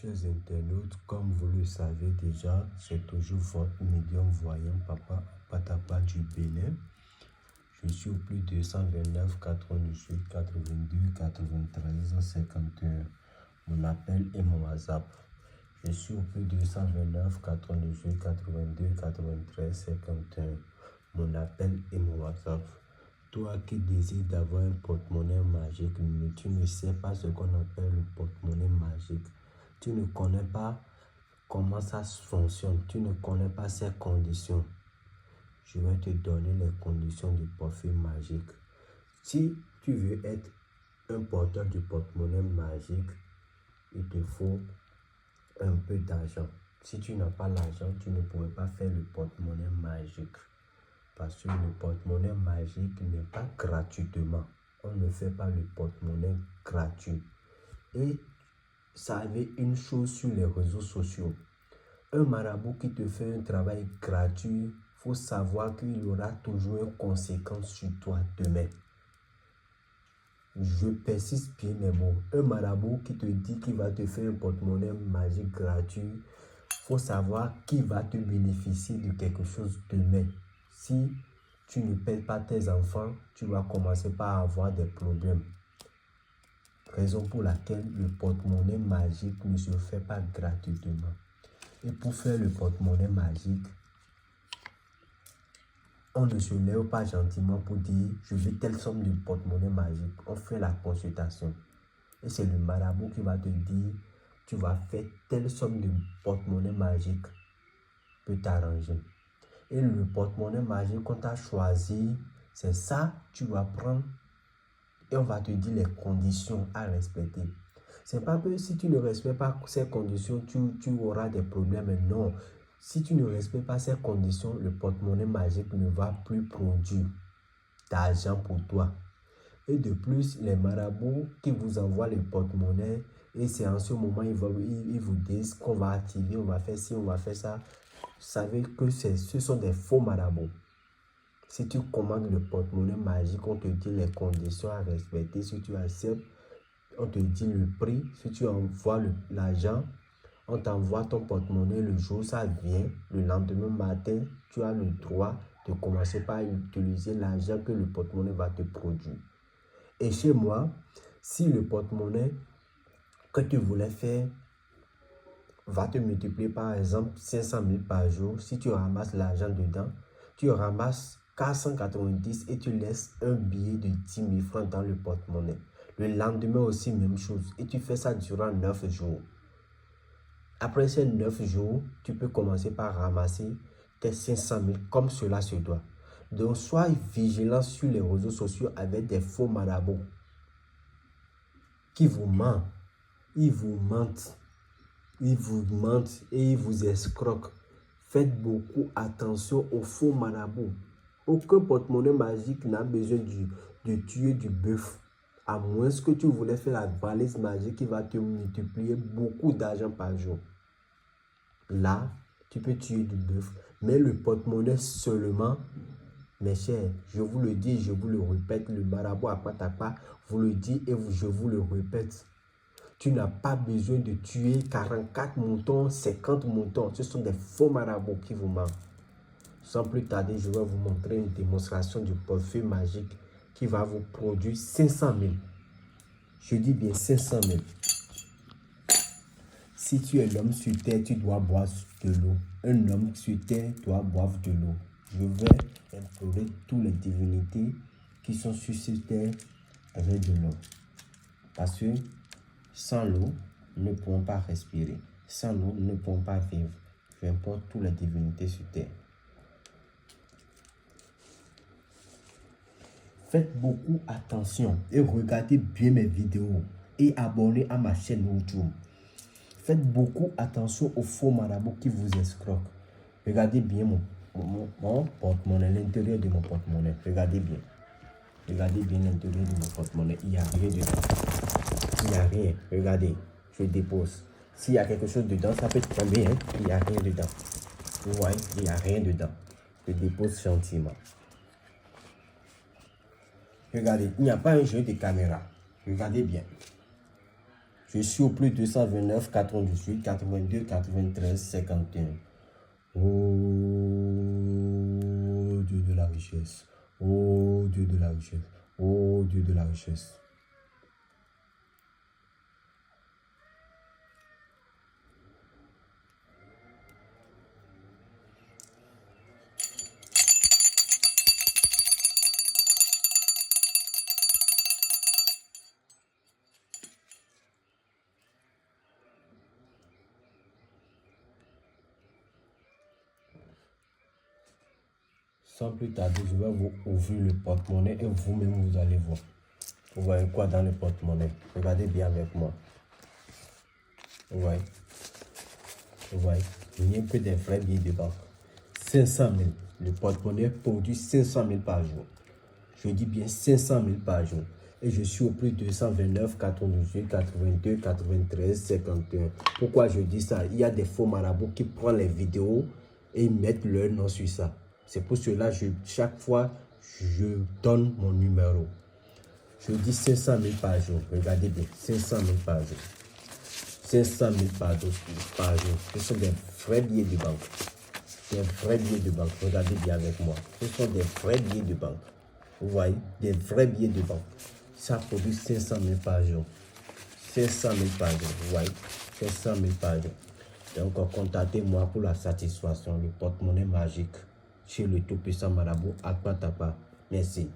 chers internautes, comme vous le savez déjà, c'est toujours votre médium voyant Papa Patapa du Bénin. Je suis au plus 229 98 82 93 51. Mon appel et mon WhatsApp. Je suis au plus 229 98 82 93 51. Mon appel et mon WhatsApp. Toi qui désires d'avoir un porte-monnaie magique, mais tu ne sais pas ce qu'on appelle le porte-monnaie magique. Tu ne connais pas comment ça fonctionne. Tu ne connais pas ses conditions. Je vais te donner les conditions du portefeuille magique. Si tu veux être un porteur du porte-monnaie magique, il te faut un peu d'argent. Si tu n'as pas l'argent, tu ne pourrais pas faire le porte-monnaie magique. Parce que le porte-monnaie magique n'est pas gratuitement. On ne fait pas le porte-monnaie gratuit. Et savez une chose sur les réseaux sociaux. Un marabout qui te fait un travail gratuit, il faut savoir qu'il y aura toujours une conséquence sur toi demain. Je persiste bien mes mots. Un marabout qui te dit qu'il va te faire un porte-monnaie magique gratuit, il faut savoir qu'il va te bénéficier de quelque chose demain. Si tu ne paies pas tes enfants, tu vas commencer par avoir des problèmes. Raison pour laquelle le porte-monnaie magique ne se fait pas gratuitement. Et pour faire le porte-monnaie magique, on ne se lève pas gentiment pour dire je veux telle somme de porte-monnaie magique. On fait la consultation. Et c'est le marabout qui va te dire tu vas faire telle somme de porte-monnaie magique. Peut t'arranger. Et le porte-monnaie magique qu'on t'a choisi, c'est ça, tu vas prendre et on va te dire les conditions à respecter. C'est pas que si tu ne respectes pas ces conditions, tu auras des problèmes. Non. Si tu ne respectes pas ces conditions, le porte-monnaie magique ne va plus produire d'argent pour toi. Et de plus, les marabouts qui vous envoient les porte-monnaies, et c'est en ce moment, ils vous disent qu'on va activer, on va faire ci, on va faire ça. Vous savez que ce sont des faux marabouts. Si tu commandes le porte-monnaie magique, on te dit les conditions à respecter. Si tu acceptes, on te dit le prix. Si tu envoies l'argent, on t'envoie ton porte-monnaie le jour, ça vient. Le lendemain matin, tu as le droit de commencer par utiliser l'argent que le porte-monnaie va te produire. Et chez moi, si le porte-monnaie que tu voulais faire va te multiplier par exemple 500 000 par jour, si tu ramasses l'argent dedans, tu ramasses 490 et tu laisses un billet de 10 000 francs dans le porte-monnaie. Le lendemain aussi, même chose. Et tu fais ça durant 9 jours. Après ces 9 jours, tu peux commencer par ramasser tes 500 000 comme cela se doit. Donc, sois vigilant sur les réseaux sociaux avec des faux marabouts qui vous mentent. Ils vous mentent. Ils vous mentent et ils vous escroquent. Faites beaucoup attention aux faux marabouts. Aucun porte-monnaie magique n'a besoin de tuer du bœuf. À moins que tu voulais faire la valise magique qui va te multiplier beaucoup d'argent par jour. Là, tu peux tuer du bœuf. Mais le porte-monnaie seulement, mes chers, je vous le dis, je vous le répète, le marabout à Patapa vous le dit et je vous le répète. Tu n'as pas besoin de tuer 44 moutons, 50 moutons. Ce sont des faux marabouts qui vous mentent. Sans plus tarder, je vais vous montrer une démonstration du portefeuille magique qui va vous produire 500 000. Je dis bien 500 000. Si tu es l'homme sur terre, tu dois boire de l'eau. Un homme sur terre doit boire de l'eau. Je vais implorer toutes les divinités qui sont sur cette terre avec de l'eau. Parce que sans l'eau, nous ne pouvons pas respirer. Sans l'eau, nous ne pouvons pas vivre. J'importe toutes les divinités sur terre. Faites beaucoup attention et regardez bien mes vidéos et abonnez à ma chaîne YouTube. Faites beaucoup attention aux faux marabouts qui vous escroquent. Regardez bien mon porte-monnaie, l'intérieur de mon porte-monnaie. Regardez bien. Regardez bien l'intérieur de mon porte-monnaie. Il n'y a rien dedans. Il n'y a rien. Regardez. Je dépose. S'il y a quelque chose dedans, ça peut tomber. Hein? Il n'y a rien dedans. Vous voyez, il n'y a rien dedans. Je dépose gentiment. Regardez, il n'y a pas un jeu de caméra. Regardez bien. Je suis au plus 229, 98, 82, 93, 51. Oh Dieu de la richesse. Oh Dieu de la richesse. Oh Dieu de la richesse. Sans plus tarder, je vais vous ouvrir le porte-monnaie et vous-même vous allez voir. Vous voyez quoi dans le porte-monnaie? Regardez bien avec moi. Vous voyez? Vous voyez? Il n'y a que des vrais billets de banque. 500 000. Le porte-monnaie produit 500 000 par jour. Je dis bien 500 000 par jour. Et je suis au plus 229, 98, 82, 93, 51. Pourquoi je dis ça? Il y a des faux marabouts qui prennent les vidéos et ils mettent leur nom sur ça. C'est pour cela que chaque fois, je donne mon numéro. Je dis 500 000 par jour. Regardez bien, 500 000 par jour. 500 000 par jour. Ce sont des vrais billets de banque. Des vrais billets de banque. Regardez bien avec moi. Ce sont des vrais billets de banque. Vous voyez, des vrais billets de banque. Ça produit 500 000 par jour. 500 000 par jour. Vous voyez, 500 000 par jour. Donc, contactez-moi pour la satisfaction. Le porte-monnaie magique chez le tout-puissant marabout Akpatapa. Merci.